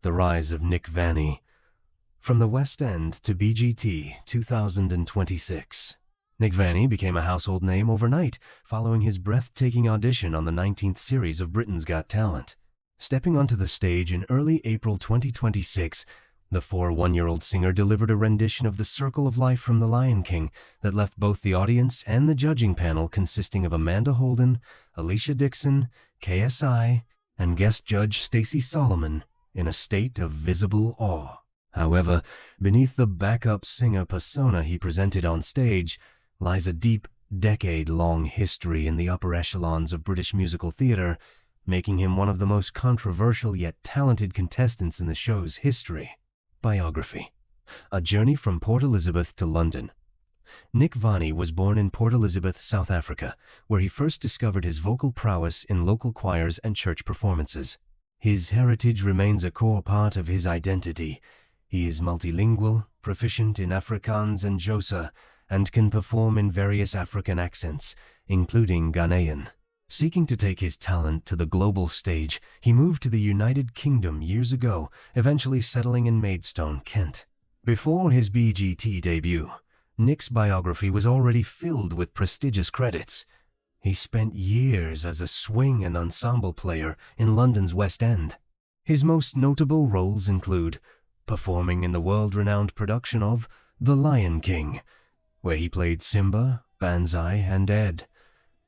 The Rise of Nic Vani. From the West End to BGT 2026. Nic Vanie became a household name overnight following his breathtaking audition on the 19th series of Britain's Got Talent. Stepping onto the stage in early April 2026, the 1-year-old singer delivered a rendition of The Circle of Life from The Lion King that left both the audience and the judging panel consisting of Amanda Holden, Alicia Dixon, KSI, and guest judge Stacey Solomon in a state of visible awe. However, beneath the backup singer persona he presented on stage lies a deep, decade-long history in the upper echelons of British musical theatre, making him one of the most controversial yet talented contestants in the show's history. Biography. A Journey from Port Elizabeth to London. Nic Vani was born in Port Elizabeth, South Africa, where he first discovered his vocal prowess in local choirs and church performances. His heritage remains a core part of his identity. He is multilingual, proficient in Afrikaans and Xhosa, and can perform in various African accents, including Ghanaian. Seeking to take his talent to the global stage, he moved to the United Kingdom years ago, eventually settling in Maidstone, Kent. Before his BGT debut, Nic's biography was already filled with prestigious credits. He spent years as a swing and ensemble player in London's West End. His most notable roles include performing in the world-renowned production of The Lion King, where he played Simba, Banzai, and Ed,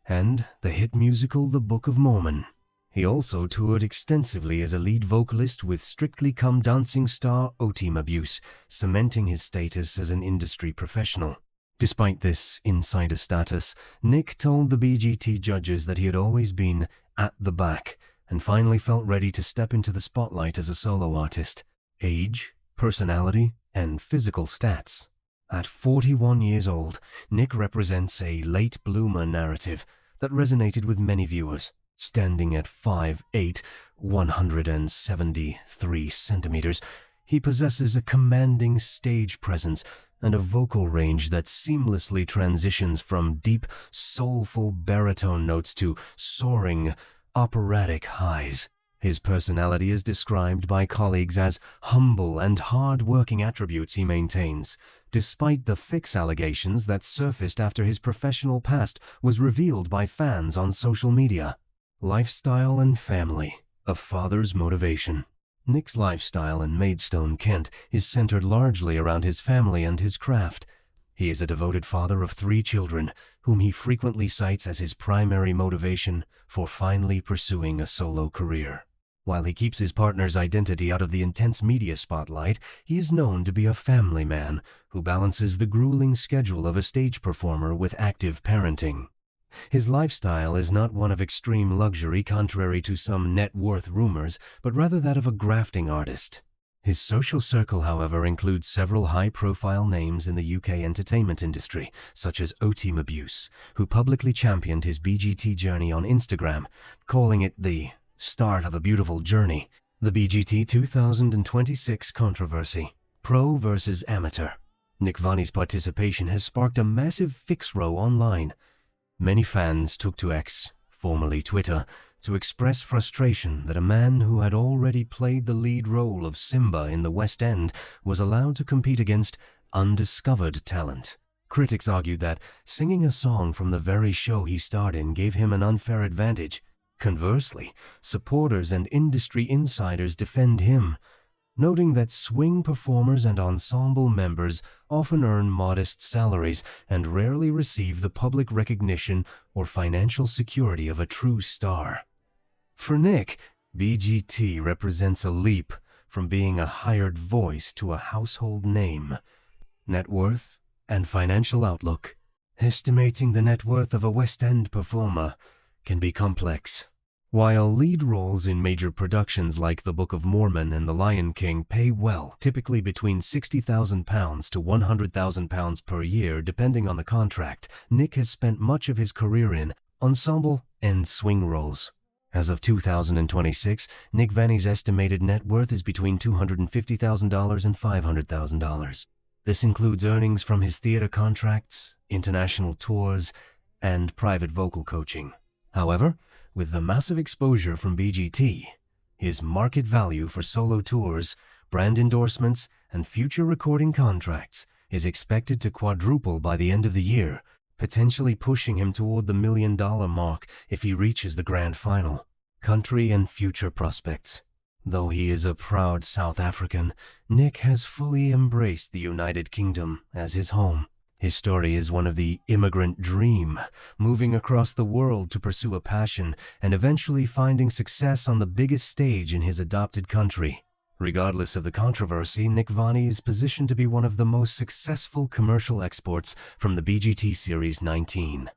and the hit musical The Book of Mormon. He also toured extensively as a lead vocalist with Strictly Come Dancing star Oteem Abuse, cementing his status as an industry professional. Despite this insider status, Nic told the BGT judges that he had always been at the back and finally felt ready to step into the spotlight as a solo artist. Age, personality, and physical stats. At 41 years old, Nic represents a late bloomer narrative that resonated with many viewers. Standing at 5'8", 173 centimeters, he possesses a commanding stage presence and a vocal range that seamlessly transitions from deep, soulful baritone notes to soaring, operatic highs. His personality is described by colleagues as humble and hard-working attributes he maintains, despite the fix allegations that surfaced after his professional past was revealed by fans on social media. Lifestyle and family. A father's motivation. Nic's lifestyle in Maidstone, Kent, is centered largely around his family and his craft. He is a devoted father of 3 children, whom he frequently cites as his primary motivation for finally pursuing a solo career. While he keeps his partner's identity out of the intense media spotlight, he is known to be a family man who balances the grueling schedule of a stage performer with active parenting. His lifestyle is not one of extreme luxury contrary to some net worth rumors, but rather that of a grafting artist. His social circle, however, includes several high-profile names in the UK entertainment industry, such as Oteem Abuse, who publicly championed his BGT journey on Instagram, calling it the start of a beautiful journey. The BGT 2026 controversy. Pro versus amateur. Nic Vani's participation has sparked a massive fix-row online. Many fans took to X, formerly Twitter, to express frustration that a man who had already played the lead role of Simba in the West End was allowed to compete against undiscovered talent. Critics argued that singing a song from the very show he starred in gave him an unfair advantage. Conversely, supporters and industry insiders defend him, noting that swing performers and ensemble members often earn modest salaries and rarely receive the public recognition or financial security of a true star. For Nic, BGT represents a leap from being a hired voice to a household name. Net worth and financial outlook. Estimating the net worth of a West End performer can be complex. While lead roles in major productions like The Book of Mormon and The Lion King pay well, typically between £60,000 to £100,000 per year depending on the contract, Nic has spent much of his career in ensemble and swing roles. As of 2026, Nic Vanie's estimated net worth is between $250,000 and $500,000. This includes earnings from his theater contracts, international tours, and private vocal coaching. However, with the massive exposure from BGT, His market value for solo tours, brand endorsements, and future recording contracts is expected to quadruple by the end of the year, potentially pushing him toward the $1 million mark if he reaches the grand final. Country and future prospects. Though he is a proud South African, Nic has fully embraced the United Kingdom as his home. His story is one of the immigrant dream, moving across the world to pursue a passion and eventually finding success on the biggest stage in his adopted country. Regardless of the controversy, Nic Vani is positioned to be one of the most successful commercial exports from the BGT Series 19.